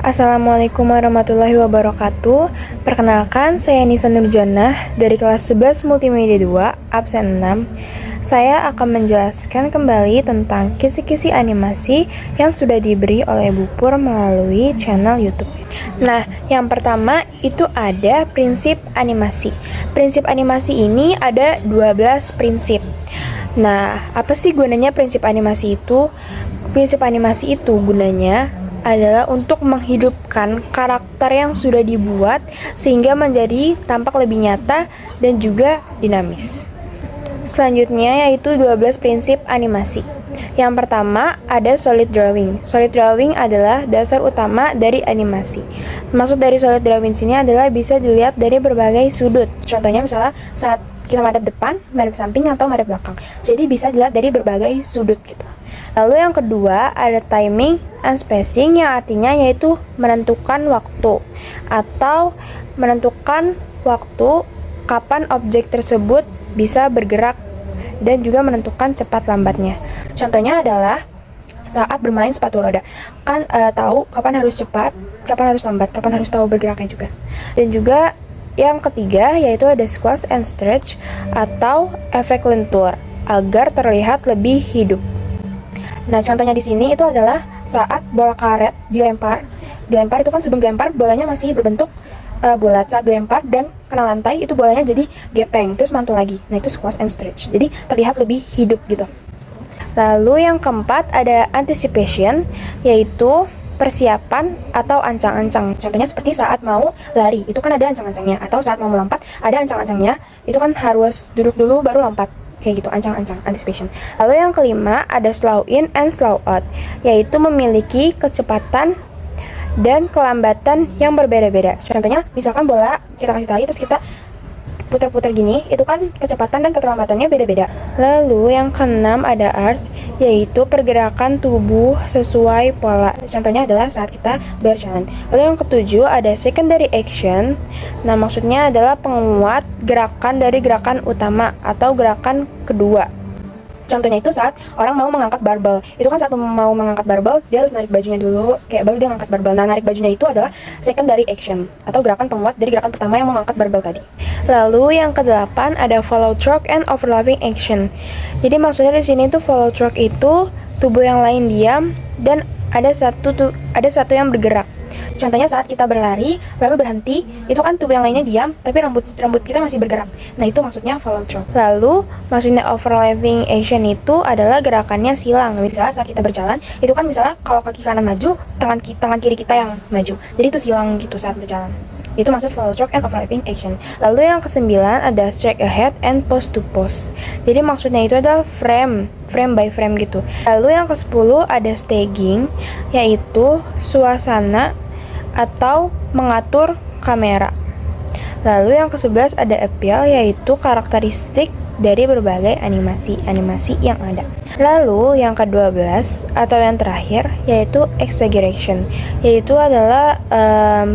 Assalamualaikum warahmatullahi wabarakatuh. Perkenalkan, saya Nisa Nurjannah dari kelas 11 Multimedia 2, absen 6. Saya akan menjelaskan kembali tentang kisi-kisi animasi yang sudah diberi oleh Bu Pur melalui channel YouTube. Nah, yang pertama itu ada prinsip animasi. Prinsip animasi ini ada 12 prinsip. Nah, apa sih gunanya prinsip animasi itu? Prinsip animasi itu gunanya adalah untuk menghidupkan karakter yang sudah dibuat sehingga menjadi tampak lebih nyata dan juga dinamis. Selanjutnya yaitu 12 prinsip animasi. Yang pertama ada solid drawing. Solid drawing adalah dasar utama dari animasi. Maksud dari solid drawing sini adalah bisa dilihat dari berbagai sudut. Contohnya misalnya saat kita madep depan, madep samping, atau madep belakang. Jadi bisa dilihat dari berbagai sudut gitu. Lalu yang kedua ada timing and spacing, yang artinya yaitu menentukan waktu atau menentukan waktu kapan objek tersebut bisa bergerak dan juga menentukan cepat lambatnya. Contohnya adalah saat bermain sepatu roda, kan tahu kapan harus cepat, kapan harus lambat, kapan harus tahu bergeraknya juga. Dan juga yang ketiga yaitu ada squash and stretch atau efek lentur agar terlihat lebih hidup. Nah, contohnya di sini itu adalah saat bola karet dilempar itu kan sebelum dilempar bolanya masih berbentuk bulat. Saat dilempar dan kena lantai itu bolanya jadi gepeng, terus mantul lagi. Nah, itu squash and stretch. Jadi terlihat lebih hidup gitu. Lalu yang keempat ada anticipation, yaitu persiapan atau ancang-ancang. Contohnya seperti saat mau lari, itu kan ada ancang-ancangnya. Atau saat mau melompat, ada ancang-ancangnya. Itu kan harus duduk dulu baru lompat. Kayak gitu, ancang-ancang, anticipation. Lalu yang kelima ada slow in and slow out, yaitu memiliki kecepatan dan kelambatan yang berbeda-beda. Contohnya, misalkan bola kita kasih tali terus kita putar-putar gini, itu kan kecepatan dan kelambatannya beda-beda. Lalu yang keenam ada arch, yaitu pergerakan tubuh sesuai pola. Contohnya adalah saat kita berjalan. Lalu yang ketujuh ada secondary action. Nah, maksudnya adalah penguat gerakan dari gerakan utama atau gerakan kedua. Contohnya itu saat orang mau mengangkat barbel. Itu kan saat mau mengangkat barbel, dia harus narik bajunya dulu, kayak baru dia ngangkat barbel. Nah, narik bajunya itu adalah secondary action atau gerakan penguat dari gerakan pertama yang mengangkat barbel tadi. Lalu yang kedelapan ada follow through and overlapping action. Jadi maksudnya di sini tuh follow through itu tubuh yang lain diam dan ada satu yang bergerak. Contohnya saat kita berlari lalu berhenti, itu kan tubuh yang lainnya diam tapi rambut kita masih bergerak. Nah, itu maksudnya follow through. Lalu maksudnya overlapping action itu adalah gerakannya silang. Misalnya saat kita berjalan, itu kan misalnya kalau kaki kanan maju, tangan kiri kita yang maju. Jadi itu silang gitu saat berjalan. Itu maksud follow through and overlapping action. Lalu yang kesembilan ada straight ahead and pose to pose. Jadi maksudnya itu adalah frame by frame gitu. Lalu yang ke-10 ada staging, yaitu suasana atau mengatur kamera. Lalu yang ke-11 ada appeal, yaitu karakteristik dari berbagai animasi yang ada. Lalu yang ke-12 atau yang terakhir yaitu exaggeration, yaitu adalah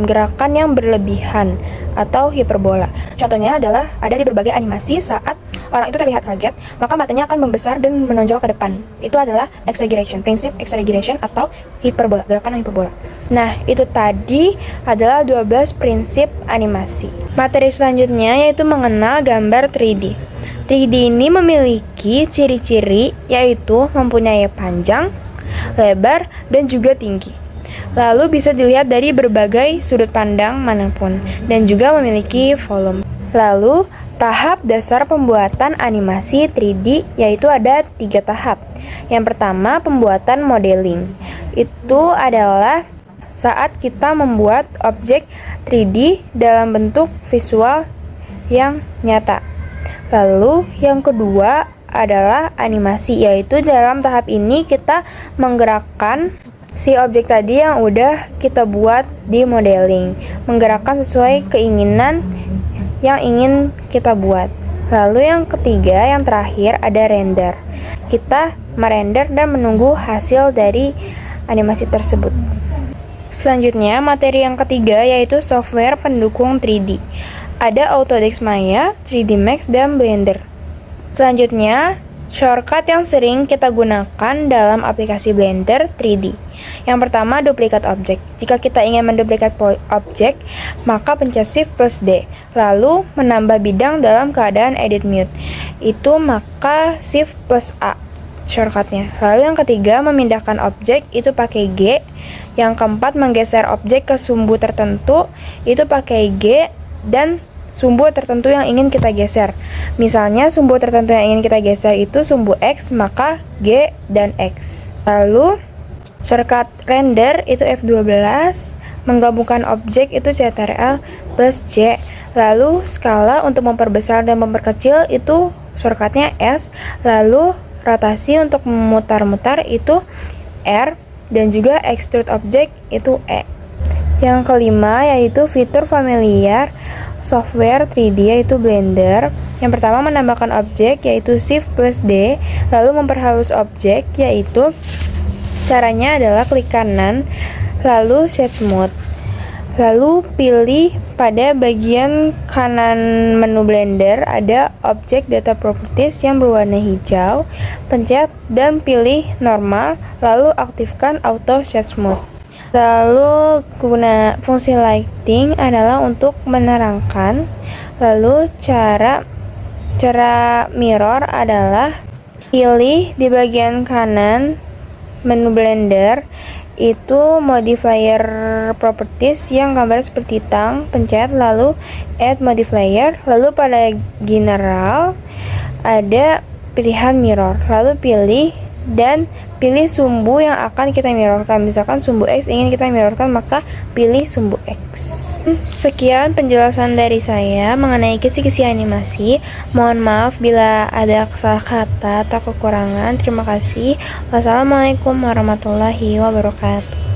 gerakan yang berlebihan atau hiperbola. Contohnya adalah ada di berbagai animasi saat orang itu terlihat kaget, maka matanya akan membesar dan menonjol ke depan. Itu adalah exaggeration, prinsip exaggeration atau hiperbola, gerakan hiperbola. Nah, itu tadi adalah 12 prinsip animasi. Materi selanjutnya yaitu mengenal gambar 3D. 3D ini memiliki ciri-ciri yaitu mempunyai panjang, lebar, dan juga tinggi. Lalu bisa dilihat dari berbagai sudut pandang manapun dan juga memiliki volume. Lalu tahap dasar pembuatan animasi 3D yaitu ada 3 tahap. Yang pertama pembuatan modeling. Itu adalah saat kita membuat objek 3D dalam bentuk visual yang nyata. Lalu yang kedua adalah animasi, yaitu dalam tahap ini kita menggerakkan si objek tadi yang udah kita buat di modeling, menggerakkan sesuai keinginan yang ingin kita buat. Lalu yang ketiga, yang terakhir ada render. Kita merender dan menunggu hasil dari animasi tersebut. Selanjutnya, materi yang ketiga yaitu software pendukung 3D. Ada Autodesk Maya, 3D Max, dan Blender. Selanjutnya, shortcut yang sering kita gunakan dalam aplikasi Blender 3D. Yang pertama, duplikat objek. Jika kita ingin menduplikat objek, maka pencet Shift plus D. Lalu menambah bidang dalam keadaan edit mute. Itu maka Shift plus A shortcutnya. Lalu yang ketiga, memindahkan objek, itu pakai G. Yang keempat, menggeser objek ke sumbu tertentu, itu pakai G dan sumbu tertentu yang ingin kita geser. Misalnya sumbu tertentu yang ingin kita geser itu sumbu X, maka G dan X. Lalu shortcut render itu F12, menggabungkan objek itu Ctrl plus C. Lalu skala untuk memperbesar dan memperkecil itu shortcutnya S. Lalu rotasi untuk memutar-mutar itu R, dan juga extrude object itu E. Yang kelima yaitu fitur familiar software 3D yaitu Blender. Yang pertama, menambahkan objek yaitu Shift plus D, lalu memperhalus objek, yaitu caranya adalah klik kanan lalu Shade Smooth, lalu pilih pada bagian kanan menu Blender ada objek data properties yang berwarna hijau, pencet dan pilih normal, lalu aktifkan auto Shade Smooth. Lalu guna fungsi lighting adalah untuk menerangkan. Lalu cara mirror adalah pilih di bagian kanan menu Blender itu modifier properties yang gambar seperti tang, pencet lalu add modifier, lalu pada general ada pilihan mirror, lalu pilih dan pilih sumbu yang akan kita mirrorkan. Misalkan sumbu X ingin kita mirrorkan, maka pilih sumbu X. Sekian penjelasan dari saya mengenai kisi-kisi animasi. Mohon maaf bila ada salah kata atau kekurangan. Terima kasih. Wassalamualaikum warahmatullahi wabarakatuh.